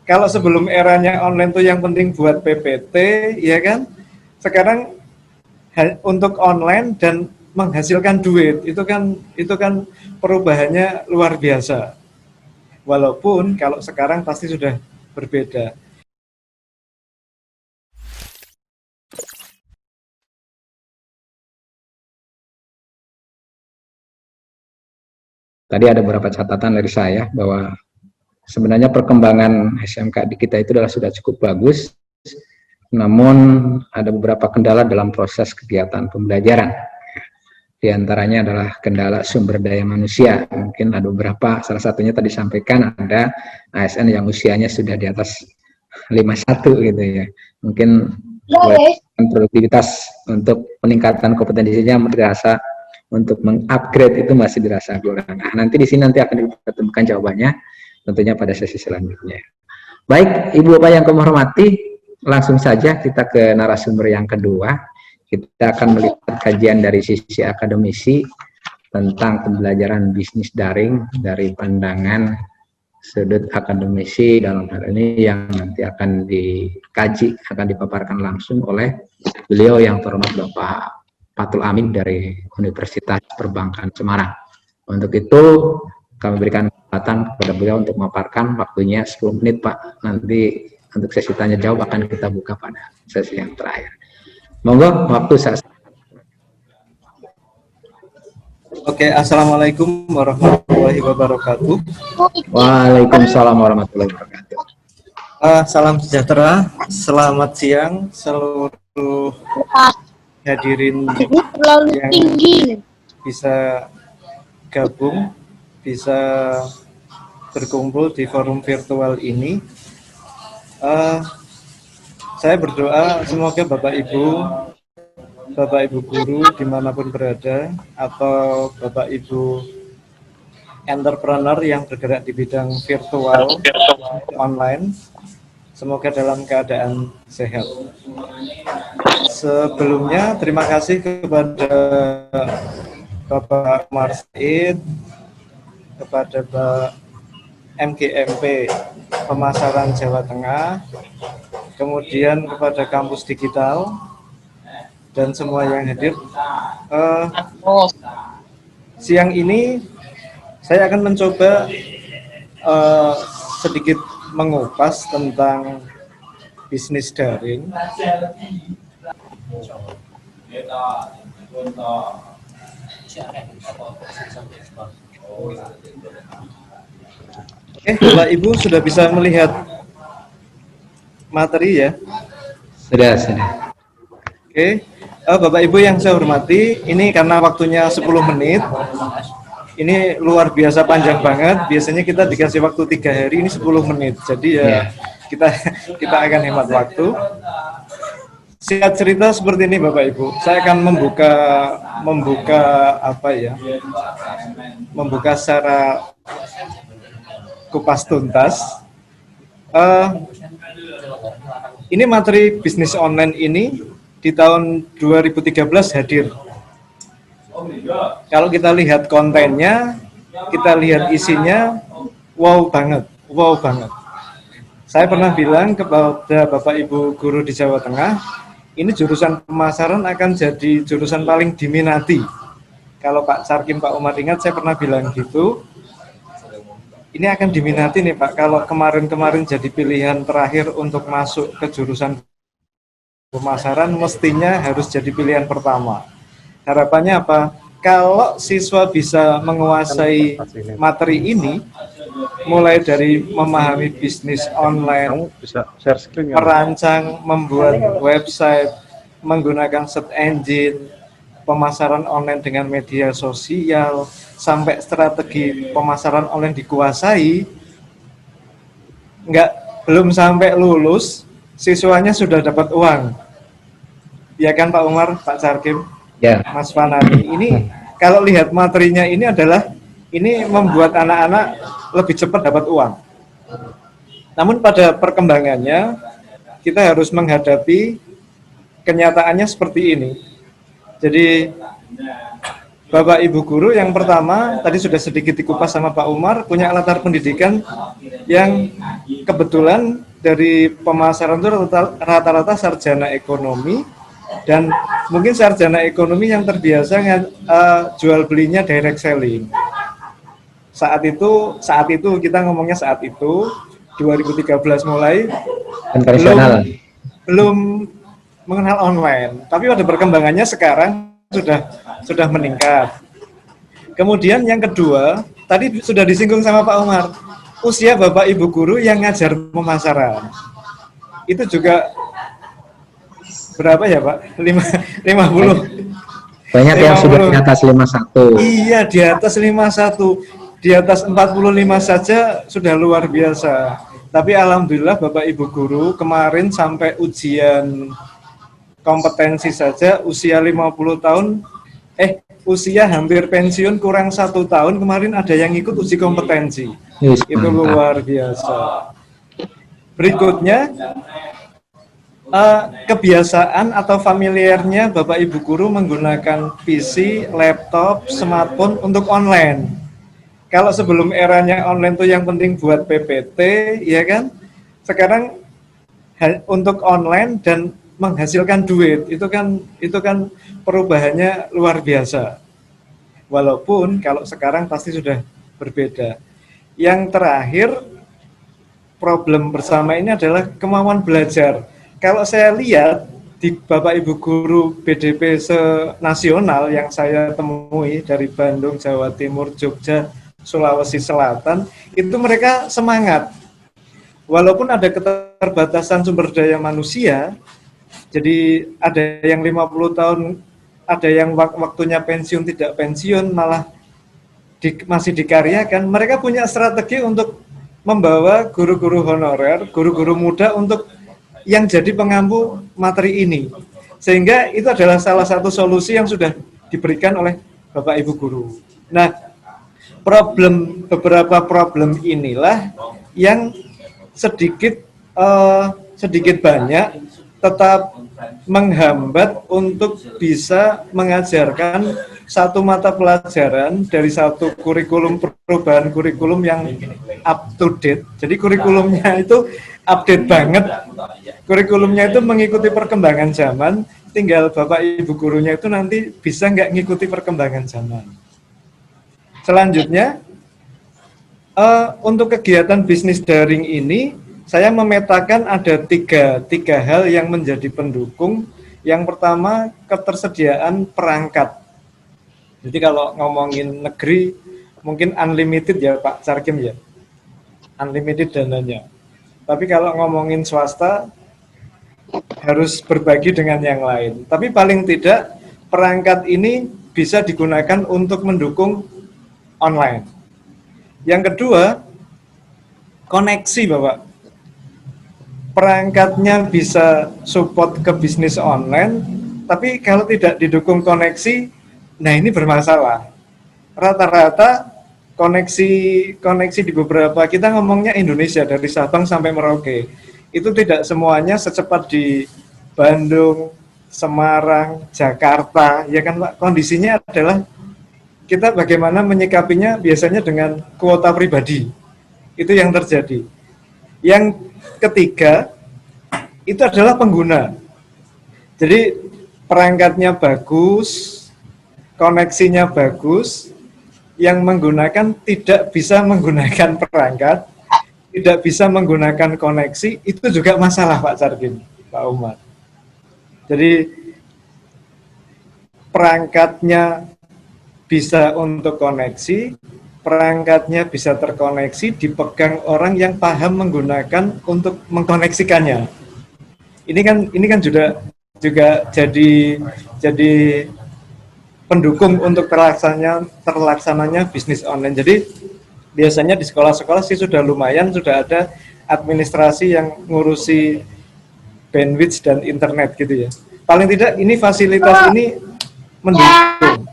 Kalau sebelum eranya online tuh yang penting buat PPT, ya kan? Sekarang untuk online dan menghasilkan duit itu kan perubahannya luar biasa. Walaupun kalau sekarang pasti sudah berbeda. Tadi ada beberapa catatan dari saya bahwa sebenarnya perkembangan SMK di kita itu sudah cukup bagus, namun ada beberapa kendala dalam proses kegiatan pembelajaran. Di antaranya adalah kendala sumber daya manusia. Mungkin ada beberapa, salah satunya tadi sampaikan ada ASN yang usianya sudah di atas 51 gitu ya. Mungkin produktivitas untuk peningkatan kompetensinya merasa untuk mengupgrade itu masih dirasa kurang. Nah, nanti di sini akan ditemukan jawabannya tentunya pada sesi selanjutnya. Baik, Ibu Bapak yang kami hormati, langsung saja kita ke narasumber yang kedua. Kita akan melihat kajian dari sisi akademisi tentang pembelajaran bisnis daring dari pandangan sudut akademisi dalam hal ini yang nanti akan dikaji, akan dipaparkan langsung oleh beliau yang terhormat Bapak Fathul Amin dari Universitas Perbankan Semarang. Untuk itu kami berikan kesempatan kepada beliau untuk memaparkan, waktunya 10 menit Pak. Nanti untuk sesi tanya jawab akan kita buka pada sesi yang terakhir. Monggo, waktu saya. Oke, assalamualaikum warahmatullahi wabarakatuh. Waalaikumsalam warahmatullahi wabarakatuh. Salam sejahtera, selamat siang seluruh hadirin yang bisa gabung, bisa berkumpul di forum virtual ini. Saya berdoa semoga Bapak Ibu guru dimanapun berada, atau Bapak Ibu entrepreneur yang bergerak di bidang virtual online, semoga dalam keadaan sehat. Sebelumnya terima kasih kepada Bapak Umar Said, kepada Pak MGMP Pemasaran Jawa Tengah, kemudian kepada Kampus Digital, dan semua yang hadir. Siang ini saya akan mencoba sedikit mengupas tentang bisnis daring. Bapak Ibu sudah bisa melihat materi ya? Sudah. Oke. Bapak Ibu yang saya hormati, ini karena waktunya 10 menit, ini luar biasa panjang banget. Biasanya kita dikasih waktu 3 hari, ini 10 menit. Jadi ya kita akan hemat waktu. Singkat cerita seperti ini Bapak Ibu, saya akan membuka secara kupas tuntas. Ini materi bisnis online ini di tahun 2013 hadir. Kalau kita lihat kontennya, kita lihat isinya, wow banget. Saya pernah bilang kepada Bapak Ibu guru di Jawa Tengah, ini jurusan pemasaran akan jadi jurusan paling diminati. Kalau Pak Sarkim, Pak Umar ingat, saya pernah bilang gitu. Ini akan diminati nih Pak, kalau kemarin-kemarin jadi pilihan terakhir untuk masuk ke jurusan pemasaran, mestinya harus jadi pilihan pertama. Harapannya apa? Kalau siswa bisa menguasai materi ini, mulai dari memahami bisnis online, merancang, membuat website, menggunakan search engine, pemasaran online dengan media sosial, sampai strategi pemasaran online dikuasai, belum sampai lulus, siswanya sudah dapat uang. Ya kan Pak Umar, Pak Sarkim, Mas Fanani. Ini kalau lihat materinya ini membuat anak-anak lebih cepat dapat uang. Namun pada perkembangannya kita harus menghadapi kenyataannya seperti ini. Jadi Bapak Ibu guru yang pertama tadi sudah sedikit dikupas sama Pak Umar, punya latar pendidikan yang kebetulan dari pemasaran itu rata-rata sarjana ekonomi, dan mungkin sarjana ekonomi yang terbiasa jual belinya direct selling. Saat itu kita ngomongnya saat itu 2013 mulai Konvensional. belum mengenal online, tapi pada perkembangannya sekarang sudah meningkat. Kemudian yang kedua, tadi sudah disinggung sama Pak Umar, usia Bapak Ibu guru yang ngajar pemasaran. Itu juga berapa ya Pak? 50. Banyak yang sudah di atas 51. Iya, di atas 51. Di atas 45 saja sudah luar biasa. Tapi alhamdulillah Bapak Ibu guru kemarin sampai ujian kompetensi saja usia 50 tahun, usia hampir pensiun kurang 1 tahun, kemarin ada yang ikut uji kompetensi. Yes, itu mantap. luar biasa. Berikutnya, kebiasaan atau familiarnya Bapak Ibu guru menggunakan PC, laptop, smartphone untuk online. Kalau sebelum eranya online tuh yang penting buat PPT, ya kan? Sekarang untuk online dan menghasilkan duit, itu kan perubahannya luar biasa. Walaupun kalau sekarang pasti sudah berbeda. Yang terakhir, problem bersama ini adalah kemauan belajar. Kalau saya lihat di Bapak Ibu guru BDP nasional yang saya temui dari Bandung, Jawa Timur, Jogja, Sulawesi Selatan, itu mereka semangat. Walaupun ada keterbatasan sumber daya manusia, jadi ada yang 50 tahun, ada yang waktunya pensiun, tidak pensiun, malah masih dikaryakan. Mereka punya strategi untuk membawa guru-guru honorer, guru-guru muda untuk yang jadi pengampu materi ini. Sehingga itu adalah salah satu solusi yang sudah diberikan oleh Bapak Ibu guru. Nah, beberapa problem inilah yang sedikit banyak tetap menghambat untuk bisa mengajarkan satu mata pelajaran dari satu kurikulum, perubahan kurikulum yang up to date. Jadi kurikulumnya itu update banget. Kurikulumnya itu mengikuti perkembangan zaman, tinggal Bapak Ibu gurunya itu nanti bisa nggak ngikuti perkembangan zaman. Selanjutnya, untuk kegiatan bisnis daring ini, saya memetakan ada tiga hal yang menjadi pendukung. Yang pertama, ketersediaan perangkat. Jadi kalau ngomongin negeri, mungkin unlimited ya Pak Sarkim ya, unlimited dananya. Tapi kalau ngomongin swasta, harus berbagi dengan yang lain. Tapi paling tidak, perangkat ini bisa digunakan untuk mendukung online. Yang kedua, koneksi Bapak. Perangkatnya bisa support ke bisnis online, tapi kalau tidak didukung koneksi, nah ini bermasalah. Rata-rata koneksi di beberapa, kita ngomongnya Indonesia dari Sabang sampai Merauke, itu tidak semuanya secepat di Bandung, Semarang, Jakarta, ya kan Pak? Kondisinya adalah kita bagaimana menyikapinya biasanya dengan kuota pribadi. Itu yang terjadi. Yang ketiga, itu adalah pengguna. Jadi perangkatnya bagus, koneksinya bagus, yang menggunakan tidak bisa menggunakan perangkat, tidak bisa menggunakan koneksi, itu juga masalah Pak Sarkim, Pak Umar. Jadi perangkatnya bisa untuk koneksi, perangkatnya bisa terkoneksi, dipegang orang yang paham menggunakan untuk mengkoneksikannya. Ini kan juga jadi pendukung untuk terlaksananya bisnis online. Jadi biasanya di sekolah-sekolah sih sudah lumayan, sudah ada administrasi yang ngurusi bandwidth dan internet gitu ya. Paling tidak ini fasilitas ini mendukung.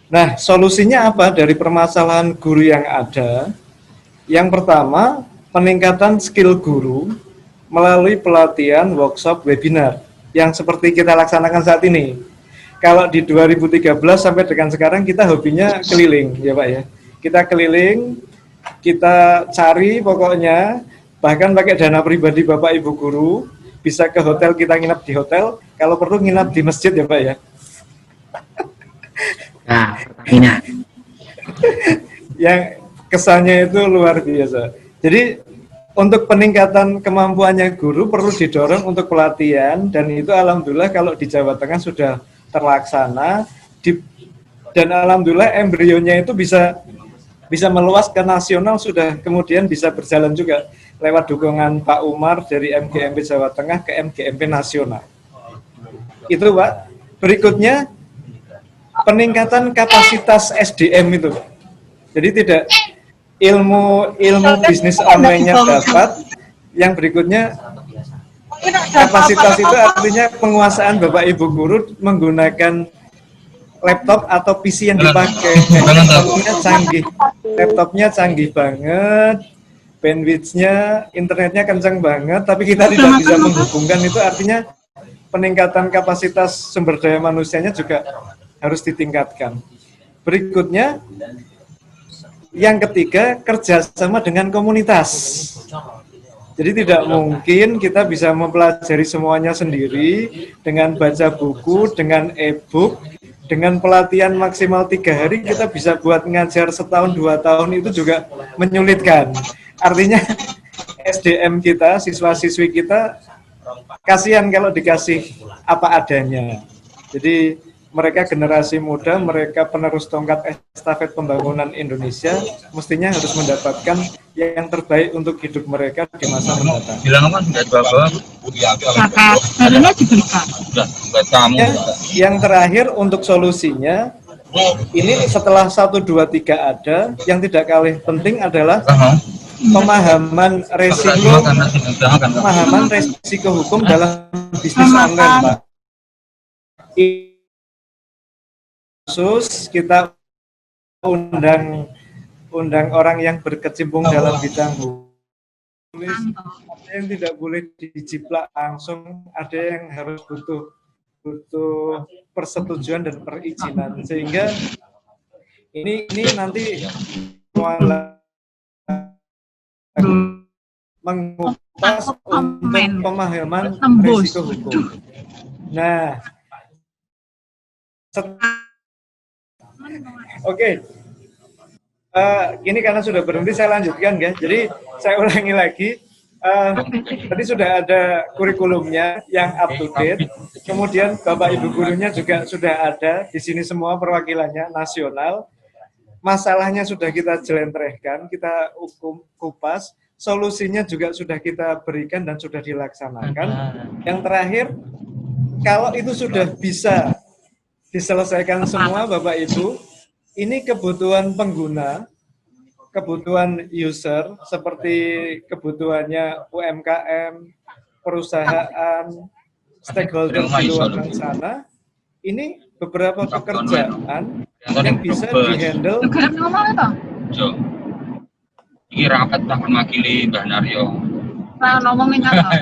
Nah, solusinya apa dari permasalahan guru yang ada? Yang pertama, peningkatan skill guru melalui pelatihan, workshop, webinar yang seperti kita laksanakan saat ini. kalau di 2013 sampai dengan sekarang kita hobinya keliling ya Pak ya. Kita keliling, kita cari pokoknya, bahkan pakai dana pribadi Bapak Ibu guru, bisa ke hotel, kita nginap di hotel, kalau perlu nginap di masjid ya Pak ya. Nah, Pertamina. Yang kesannya itu luar biasa. Jadi untuk peningkatan kemampuannya guru perlu didorong untuk pelatihan, dan itu alhamdulillah kalau di Jawa Tengah sudah terlaksana, dan alhamdulillah embrionya itu bisa meluas ke nasional, sudah kemudian bisa berjalan juga lewat dukungan Pak Umar dari MGMP Jawa Tengah ke MGMP nasional. Itu Pak. Berikutnya peningkatan kapasitas SDM itu Pak. Jadi tidak ilmu bisnis online-nya dapat, yang berikutnya kapasitas itu artinya penguasaan Bapak Ibu guru menggunakan laptop atau PC yang dipakai. Laptopnya canggih banget, bandwidth-nya, internetnya kencang banget, tapi kita tidak bisa menghubungkan. Itu artinya peningkatan kapasitas sumber daya manusianya juga harus ditingkatkan. Berikutnya, yang ketiga, kerjasama dengan komunitas. Jadi tidak mungkin kita bisa mempelajari semuanya sendiri dengan baca buku, dengan e-book, dengan pelatihan maksimal 3 hari kita bisa buat ngajar setahun 2 tahun, itu juga menyulitkan. Artinya SDM kita, siswa-siswi kita, kasihan kalau dikasih apa adanya. Jadi mereka generasi muda, mereka penerus tongkat estafet pembangunan Indonesia, mestinya harus mendapatkan yang terbaik untuk hidup mereka di masa mendatang. Bilang apa? Sudah bawa. Harinya diberikan. Sudah, buat kamu. Yang terakhir untuk solusinya, ini setelah 1, 2, 3 ada, yang tidak kalah penting adalah pemahaman resiko hukum dalam bisnis online, Pak. Khusus kita undang orang yang berkecimpung dalam bidang hukum. Ada yang tidak boleh dijiplak langsung, ada yang harus butuh persetujuan dan perizinan, sehingga ini nanti mengupas untuk pemahaman risiko hukum. Nah, oke. Ini karena sudah berhenti, saya lanjutkan ya. Jadi saya ulangi lagi. Tadi sudah ada kurikulumnya yang up to date. Kemudian Bapak Ibu gurunya juga sudah ada di sini, semua perwakilannya nasional. Masalahnya sudah kita jelentrehkan, kita kupas. Solusinya juga sudah kita berikan dan sudah dilaksanakan. Yang terakhir, kalau itu sudah bisa diselesaikan semua Bapak Ibu, ini kebutuhan pengguna, kebutuhan user, seperti kebutuhannya UMKM, perusahaan, stakeholder di luar sana, ini beberapa pekerjaan yang bisa dihandle. Ini rapat tak mewakili Mbah Naryo. Nah, ngomongin apa?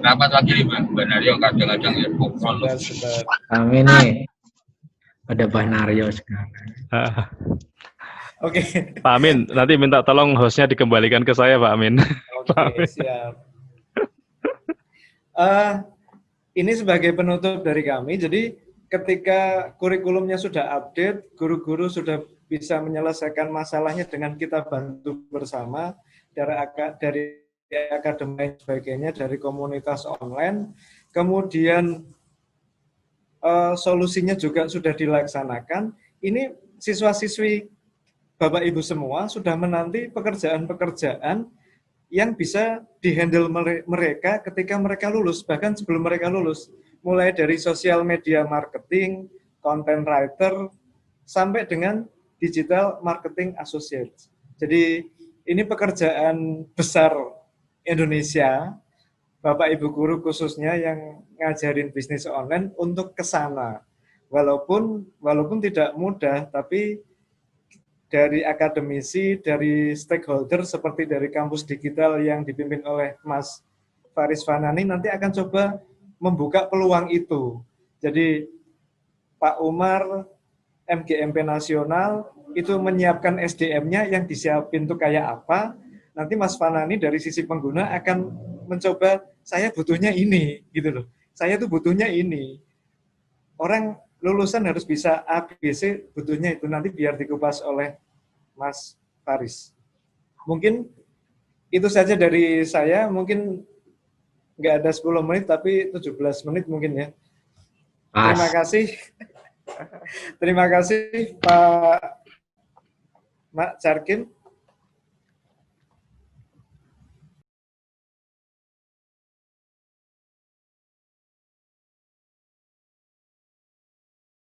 Rapat wakili Mbah Naryo kadang-kadang ya pokok. Kami nih ada Mbah Naryo sekarang. Oke. Pak Amin, nanti minta tolong hostnya dikembalikan ke saya, Pak Amin. Oke, siap. Ini sebagai penutup dari kami, jadi ketika kurikulumnya sudah update, guru-guru sudah bisa menyelesaikan masalahnya dengan kita bantu bersama dari akademi dan sebagainya, dari komunitas online, kemudian solusinya juga sudah dilaksanakan. Ini siswa-siswi Bapak Ibu semua sudah menanti pekerjaan-pekerjaan yang bisa dihandle mereka ketika mereka lulus, bahkan sebelum mereka lulus, mulai dari sosial media marketing, content writer, sampai dengan digital marketing associate. Jadi ini pekerjaan besar Indonesia, Bapak Ibu guru khususnya yang ngajarin bisnis online untuk ke sana. Walaupun tidak mudah, tapi dari akademisi, dari stakeholder seperti dari kampus digital yang dipimpin oleh Mas Faris Fanani nanti akan coba membuka peluang itu. Jadi Pak Umar, MGMP nasional, itu menyiapkan SDM-nya yang disiapin tuh kayak apa, nanti Mas Fanani dari sisi pengguna akan mencoba, saya butuhnya ini, gitu loh. Saya tuh butuhnya ini. Orang lulusan harus bisa A, B, C, butuhnya itu. Nanti biar dikupas oleh Mas Faris. Mungkin itu saja dari saya, mungkin nggak ada 10 menit, tapi 17 menit mungkin ya. Terima kasih. Terima kasih Pak Mak Jarkin.